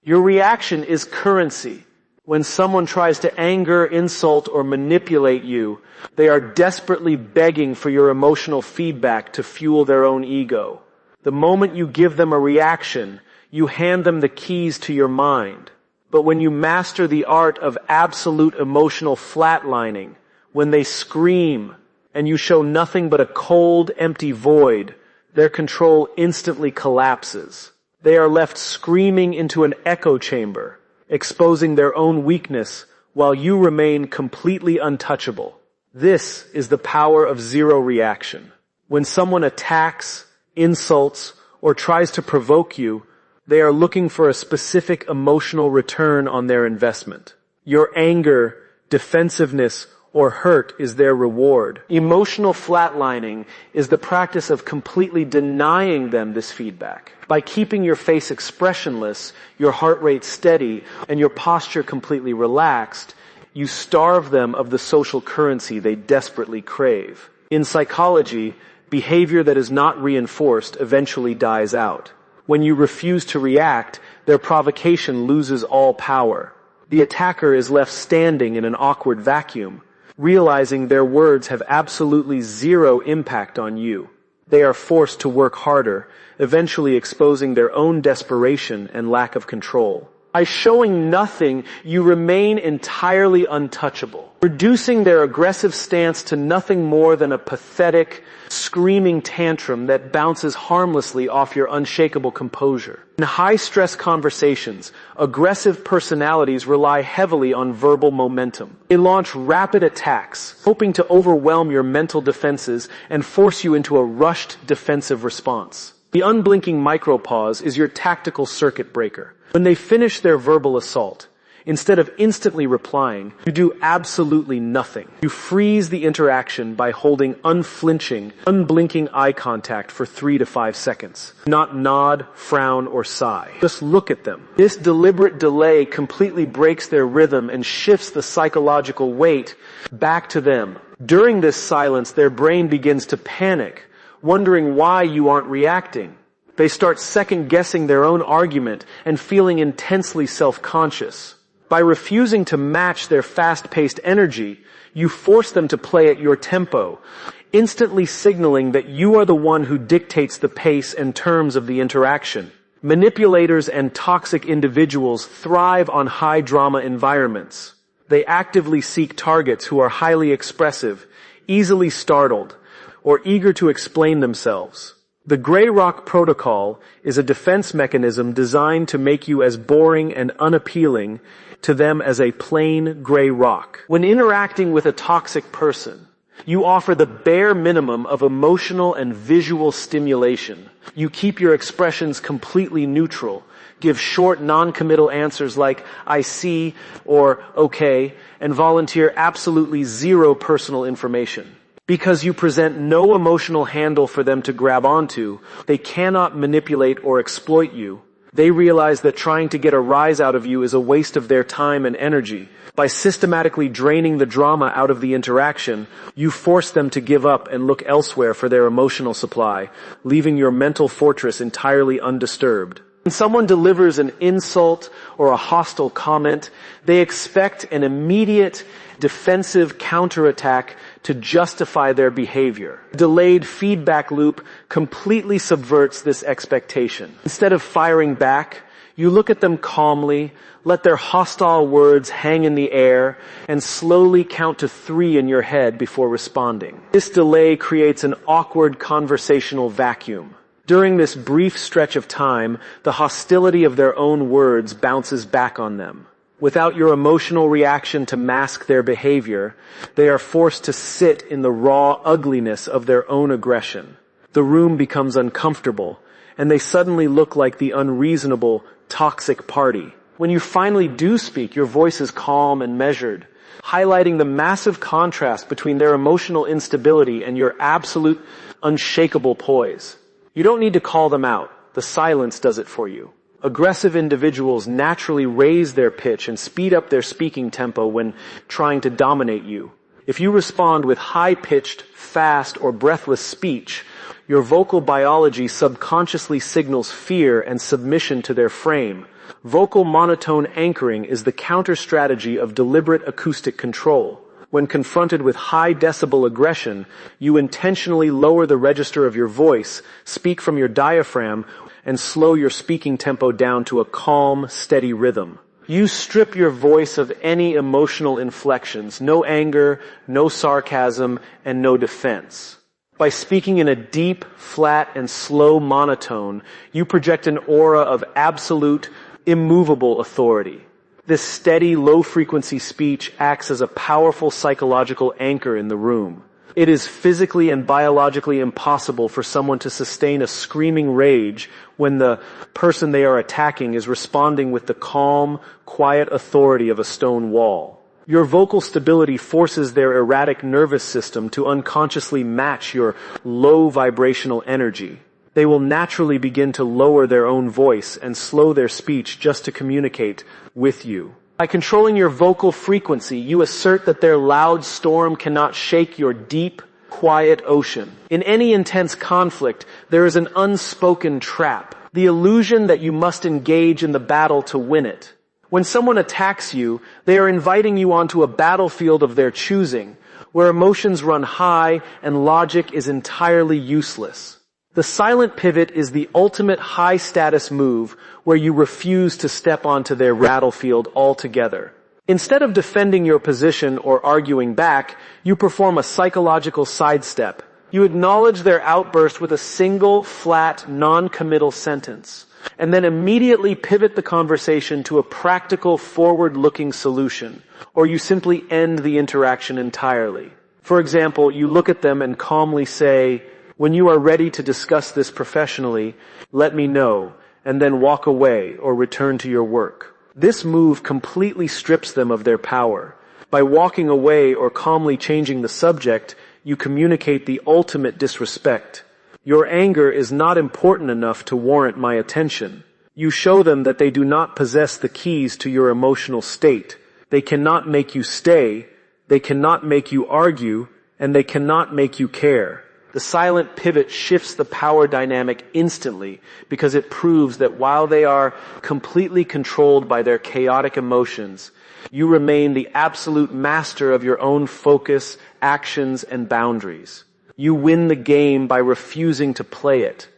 Your reaction is currency. When someone tries to anger, insult, or manipulate you, they are desperately begging for your emotional feedback to fuel their own ego. The moment you give them a reaction, you hand them the keys to your mind. But when you master the art of absolute emotional flatlining, when they scream and you show nothing but a cold, empty void, their control instantly collapses. They are left screaming into an echo chamber, exposing their own weakness while you remain completely untouchable. This is the power of zero reaction. When someone attacks, insults, or tries to provoke you, they are looking for a specific emotional return on their investment. Your anger, defensiveness, or hurt is their reward. Emotional flatlining is the practice of completely denying them this feedback. By keeping your face expressionless, your heart rate steady, and your posture completely relaxed, you starve them of the social currency they desperately crave. In psychology, behavior that is not reinforced eventually dies out. When you refuse to react, their provocation loses all power. The attacker is left standing in an awkward vacuum, realizing their words have absolutely zero impact on you. They are forced to work harder, eventually exposing their own desperation and lack of control. By showing nothing, you remain entirely untouchable, reducing their aggressive stance to nothing more than a pathetic, screaming tantrum that bounces harmlessly off your unshakable composure. In high-stress conversations, aggressive personalities rely heavily on verbal momentum. They launch rapid attacks, hoping to overwhelm your mental defenses and force you into a rushed defensive response. The unblinking micropause is your tactical circuit breaker. When they finish their verbal assault, instead of instantly replying, you do absolutely nothing. You freeze the interaction by holding unflinching, unblinking eye contact for 3 to 5 seconds. Not nod, frown, or sigh. Just look at them. This deliberate delay completely breaks their rhythm and shifts the psychological weight back to them. During this silence, their brain begins to panic, wondering why you aren't reacting. They start second-guessing their own argument and feeling intensely self-conscious. By refusing to match their fast-paced energy, you force them to play at your tempo, instantly signaling that you are the one who dictates the pace and terms of the interaction. Manipulators and toxic individuals thrive on high-drama environments. They actively seek targets who are highly expressive, easily startled, or eager to explain themselves. The Grey Rock Protocol is a defense mechanism designed to make you as boring and unappealing to them as a plain gray rock. When interacting with a toxic person, you offer the bare minimum of emotional and visual stimulation. You keep your expressions completely neutral, give short non-committal answers like "I see" or "okay," and volunteer absolutely zero personal information. Because you present no emotional handle for them to grab onto, they cannot manipulate or exploit you. They realize that trying to get a rise out of you is a waste of their time and energy. By systematically draining the drama out of the interaction, you force them to give up and look elsewhere for their emotional supply, leaving your mental fortress entirely undisturbed. When someone delivers an insult or a hostile comment, they expect an immediate defensive counterattack to justify their behavior. A delayed feedback loop completely subverts this expectation. Instead of firing back, you look at them calmly, let their hostile words hang in the air, and slowly count to 3 in your head before responding. This delay creates an awkward conversational vacuum. During this brief stretch of time, the hostility of their own words bounces back on them. Without your emotional reaction to mask their behavior, they are forced to sit in the raw ugliness of their own aggression. The room becomes uncomfortable, and they suddenly look like the unreasonable, toxic party. When you finally do speak, your voice is calm and measured, highlighting the massive contrast between their emotional instability and your absolute, unshakable poise. You don't need to call them out. The silence does it for you. Aggressive individuals naturally raise their pitch and speed up their speaking tempo when trying to dominate you. If you respond with high-pitched, fast, or breathless speech, your vocal biology subconsciously signals fear and submission to their frame, Vocal monotone anchoring is the counter-strategy of deliberate acoustic control. When confronted with high decibel aggression, you intentionally lower the register of your voice, speak from your diaphragm, and slow your speaking tempo down to a calm, steady rhythm. You strip your voice of any emotional inflections, no anger, no sarcasm, and no defense. By speaking in a deep, flat, and slow monotone, you project an aura of absolute, immovable authority. This steady, low-frequency speech acts as a powerful psychological anchor in the room. It is physically and biologically impossible for someone to sustain a screaming rage when the person they are attacking is responding with the calm, quiet authority of a stone wall. Your vocal stability forces their erratic nervous system to unconsciously match your low vibrational energy. They will naturally begin to lower their own voice and slow their speech just to communicate with you. By controlling your vocal frequency, you assert that their loud storm cannot shake your deep, quiet ocean. In any intense conflict, there is an unspoken trap, the illusion that you must engage in the battle to win it. When someone attacks you, they are inviting you onto a battlefield of their choosing, where emotions run high and logic is entirely useless. The silent pivot is the ultimate high-status move where you refuse to step onto their battlefield altogether. Instead of defending your position or arguing back, you perform a psychological sidestep. You acknowledge their outburst with a single, flat, non-committal sentence, and then immediately pivot the conversation to a practical, forward-looking solution, or you simply end the interaction entirely. For example, you look at them and calmly say, "When you are ready to discuss this professionally, let me know," and then walk away or return to your work. This move completely strips them of their power. By walking away or calmly changing the subject, you communicate the ultimate disrespect. Your anger is not important enough to warrant my attention. You show them that they do not possess the keys to your emotional state. They cannot make you stay, they cannot make you argue, and they cannot make you care. The silent pivot shifts the power dynamic instantly because it proves that while they are completely controlled by their chaotic emotions, you remain the absolute master of your own focus, actions, and boundaries. You win the game by refusing to play it.